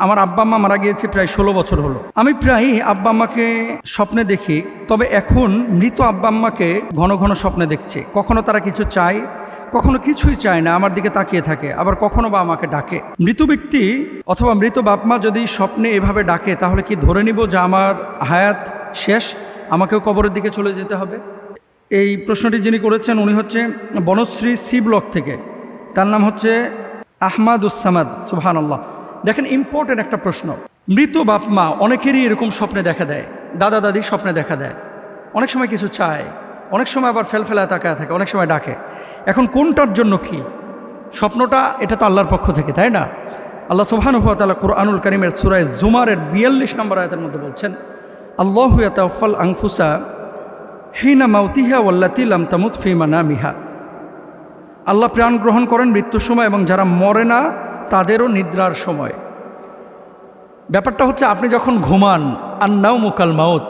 আমার আব্বা আম্মা মারা গিয়েছে প্রায় 16 বছর হলো। আমি প্রায় আব্বা আম্মাকে স্বপ্নে দেখি, তবে এখন মৃত আব্বা আম্মাকে ঘন ঘন স্বপ্নে দেখছি। কখনো তারা কিছু চায়, কখনো কিছুই চায় না, আমার দিকে তাকিয়ে থাকে, আবার কখনো বা আমাকে ডাকে। মৃত ব্যক্তি অথবা মৃত বাপমা যদি স্বপ্নে এভাবে ডাকে, তাহলে কি ধরে নিব যে আমার হায়াত শেষ, আমাকেও কবরের দিকে চলে যেতে হবে? এই প্রশ্নটি যিনি করেছেন উনি হচ্ছে বনশ্রী সি ব্লক থেকে, তার নাম হচ্ছে আহমাদুসামাদ। সুবহানাল্লাহ। দেখেন, ইম্পর্টেন্ট একটা প্রশ্ন। মৃত বাপমা অনেকেরই এরকম স্বপ্নে দেখা দেয়, দাদা দাদি স্বপ্নে দেখা দেয়, অনেক সময় কিছু চায়, অনেক সময় আবার ফেলফেলায় তাকায় থাকে, অনেক সময় ডাকে। এখন কোনটার জন্য কি স্বপ্নটা? এটা তো আল্লাহর পক্ষ থেকে, তাই না? আল্লাহ সুবহানাহু ওয়া তাআলা কুরআনুল কারীমের সূরা জুমারের 42 নম্বর আয়াতের মধ্যে বলছেন, আল্লাহু ইয়াতাওয়াফাল আনফুসা হিনা মাউতিহা ওয়াল্লাতী লাম তামুত ফী মানামিহা। আল্লাহ প্রাণ গ্রহণ করেন মৃত্যুর সময় এবং যারা মরে না তাদেরও নিদ্রার সময়। ব্যাপারটা হচ্ছে, আপনি যখন ঘুমান, আন্নাউমু কাল মাউত,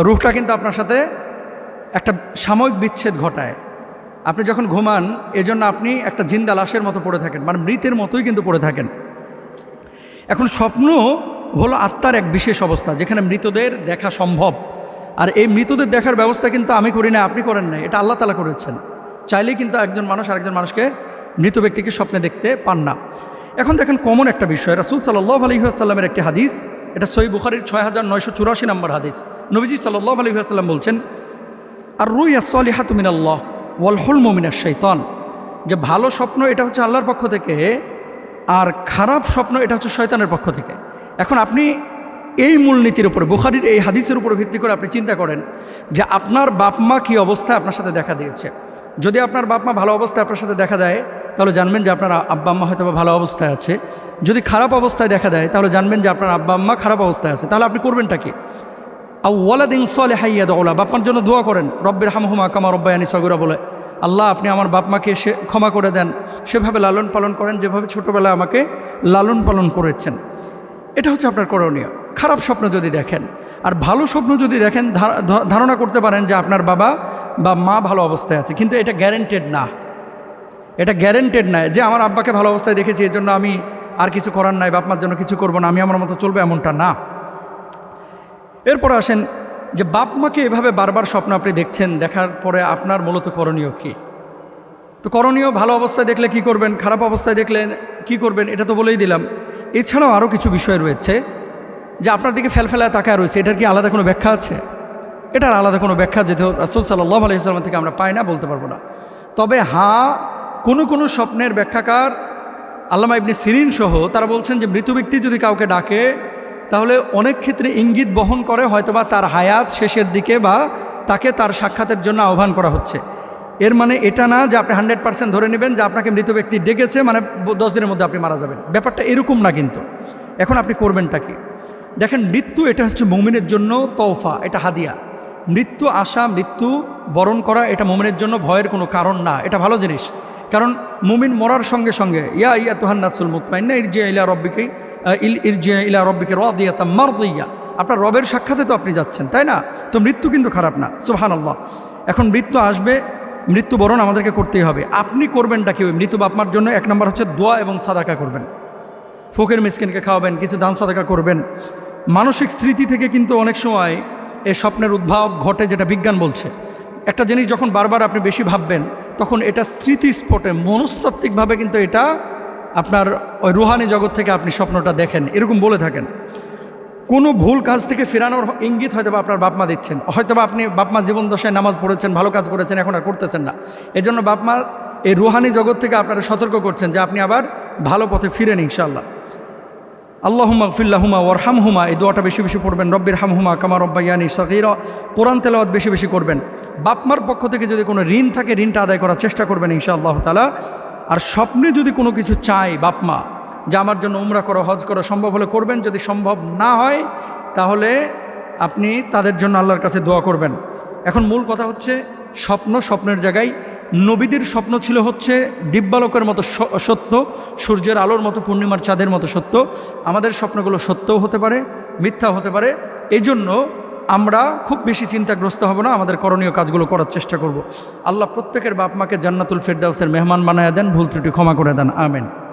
রূহটা কিন্তু আপনার সাথে একটা সাময়িক বিচ্ছেদ ঘটায়। আপনি যখন ঘুমান, এজন্য আপনি একটা জিন্দা লাশের মতো পড়ে থাকেন, মানে মৃতের মতোই কিন্তু পড়ে থাকেন। এখন স্বপ্ন হলো আত্মার এক বিশেষ অবস্থা, যেখানে মৃতদের দেখা সম্ভব। আর এই মৃতদের দেখার ব্যবস্থা কিন্তু আমি করি না, আপনি করেন না, এটা আল্লাহ তাআলা করেছেন। চাইলেই কিন্তু একজন মানুষ আরেকজন মানুষকে, মৃত ব্যক্তিকে স্বপ্নে দেখতে পান না। এখন দেখেন, কমন একটা বিষয়, রাসূল সাল্লাল্লাহু আলাইহি ওয়াসাল্লামের একটি হাদিস, এটা সহিহ বুখারীর 6984 নম্বর হাদিস। নবীজি সাল্লাল্লাহু আলাইহি ওয়াসাল্লাম বলছেন, আর রুইয়া সলিহাতু মিনাল্লাহ ওয়াল হুলমু মিনাশ শাইতান, যে ভালো স্বপ্ন এটা হচ্ছে আল্লাহর পক্ষ থেকে, আর খারাপ স্বপ্ন এটা হচ্ছে শয়তানের পক্ষ থেকে। এখন আপনি এই মূলনীতির উপরে, বুখারীর এই হাদিসের উপর ভিত্তি করে আপনি চিন্তা করেন যে আপনার বাপমা কী অবস্থায় আপনার সাথে দেখা দিয়েছে। যদি আপনার বাপমা ভালো অবস্থায় আপনার সাথে দেখা দেয়, তাহলে জানবেন যে আপনার আব্বা আম্মা হয়তো ভালো অবস্থায় আছে। যদি খারাপ অবস্থায় দেখা দেয়, তাহলে জানবেন যে আপনার আব্বা আম্মা খারাপ অবস্থায় আছে। তাহলে আপনি করবেনটা কি? আও ওয়ালাদিন সালিহান ইয়াদউ লা, বাপমার জন্য দোয়া করেন, রব্বির হামহুমা কামা রব্বায়ানি সগীরা বলে, আল্লাহ আপনি আমার বাপমাকে ক্ষমা করে দেন, সেভাবে লালন পালন করেন যেভাবে ছোটোবেলায় আমাকে লালন পালন করেছেন। এটা হচ্ছে আপনার করণীয়। খারাপ স্বপ্ন যদি দেখেন, আর ভালো স্বপ্ন যদি দেখেন, ধারণা করতে পারেন যে আপনার বাবা বা মা ভালো অবস্থায় আছে, কিন্তু এটা গ্যারেন্টেড না। এটা গ্যারেন্টেড নয় যে আমার আব্বাকে ভালো অবস্থায় দেখেছি, এর জন্য আমি আর কিছু করার নাই, বাপমার জন্য কিছু করব না, আমি আমার মতো চলবে, এমনটা না। এরপর আসেন যে বাপমাকে এভাবে বারবার স্বপ্ন আপনি দেখছেন, দেখার পরে আপনার মূলত করণীয় কী? তো করণীয়, ভালো অবস্থায় দেখলে কি করবেন, খারাপ অবস্থায় দেখলে কি করবেন, এটা তো বলেই দিলাম। এছাড়াও আরও কিছু বিষয় রয়েছে, যে আপনার দিকে ফেলফেলায় তাকায় রয়েছে, এটার কি আলাদা কোনো ব্যাখ্যা আছে? এটার আলাদা কোনো ব্যাখ্যা যেহেতু রাসূল সাল্লাল্লাহু আলাইহি ওয়াসাল্লাম থেকে আমরা পাই না, বলতে পারবো না। তবে হ্যাঁ, কোনো স্বপ্নের ব্যাখ্যাকার আল্লামা ইবনে সিরিন সহ তারা বলছেন যে মৃত ব্যক্তি যদি কাউকে ডাকে, তাহলে অনেক ক্ষেত্রে ইঙ্গিত বহন করে হয়তোবা তার হায়াত শেষের দিকে, বা তাকে তার সাক্ষাতের জন্য আহ্বান করা হচ্ছে। এর মানে এটা না যে আপনি 100% ধরে নেবেন যে আপনাকে মৃত ব্যক্তি ডেকেছে, মানে 10 দিনের মধ্যে আপনি মারা যাবেন, ব্যাপারটা এরকম না কিন্তু। এখন আপনি করবেনটা কি? দেখেন, মৃত্যু এটা হচ্ছে মুমিনের জন্য তওফা, এটা হাদিয়া। মৃত্যু আসা, মৃত্যু বরণ করা, এটা মুমিনের জন্য ভয়ের কোনো কারণ না, এটা ভালো জিনিস। কারণ মুমিন মরার সঙ্গে সঙ্গে ইয়া আইয়াতুহান নাফসুল মুতমাইন্না ইরজিই ইলা রাব্বিকা রাদিয়াতাম মারদিয়া, আপনার রবের সাক্ষাতে তো আপনি যাচ্ছেন, তাই না? তো মৃত্যু কিন্তু খারাপ না, সুবহানাল্লাহ। এখন মৃত্যু আসবে, মৃত্যুবরণ আমাদেরকে করতেই হবে। আপনি করবেনটা কি? মৃত বাপমার জন্য 1 নম্বর হচ্ছে দোয়া এবং সাদাকা করবেন, ফকির মিসকিনকে খাওয়াবেন, কিছু দান সাদাকা করবেন। মানসিক স্মৃতি থেকে কিন্তু অনেক সময় এই স্বপ্নের উদ্ভব ঘটে, যেটা বিজ্ঞান বলছে। একটা জিনিস যখন বারবার আপনি বেশি ভাববেন, তখন এটা স্মৃতিস্ফটে, মনস্তাত্ত্বিকভাবে কিন্তু এটা আপনার ওই রুহানি জগৎ থেকে আপনি স্বপ্নটা দেখেন, এরকম বলে থাকেন। কোনো ভুল কাজ থেকে ফেরানোর ইঙ্গিত হয়তো বা আপনার বাপমা দিচ্ছেন, হয়তো বা আপনি বাপমা জীবন দশায় নামাজ পড়েছেন, ভালো কাজ করেছেন, এখন আর করতেছেন না, এজন্য বাপমা এই রুহানি জগৎ থেকে আপনারা সতর্ক করছেন যে আপনি আবার ভালো পথে ফিরেন ইনশাআল্লাহ। আল্লাহুম্মা গফির লাহুমা ওয়ারহামহুমা, এই দোয়াটা বেশি বেশি পড়বেন। রব্বির হামহুমা কামা রব্বায়ানি সগীরা, কোরআন তেলাওয়াত বেশি বেশি করবেন। বাপমার পক্ষ থেকে যদি কোনো ঋণ থাকে, ঋণটা আদায় করার চেষ্টা করবেন ইনশাআল্লাহ তাআলা। আর স্বপ্নে যদি কোনো কিছু চায় বাপমা, যে আমার জন্য উমরা করো, হজ করো, সম্ভব হলে করবেন, যদি সম্ভব না হয় তাহলে আপনি তাদের জন্য আল্লাহর কাছে দোয়া করবেন। এখন মূল কথা হচ্ছে, স্বপ্নের জায়গায় নবীদের স্বপ্ন ছিল হচ্ছে দিব্যালোকের মতো সত্য, সূর্যের আলোর মতো, পূর্ণিমার চাঁদের মতো সত্য। আমাদের স্বপ্নগুলো সত্যও হতে পারে, মিথ্যাও হতে পারে। এই জন্য আমরা খুব বেশি চিন্তাগ্রস্ত হব না, আমাদের করণীয় কাজগুলো করার চেষ্টা করব। আল্লাহ প্রত্যেকের বাপ মাকে জান্নাতুল ফেরদাউসের মেহমান বানায়া দেন, ভুল ত্রুটি ক্ষমা করে দেন, আমিন।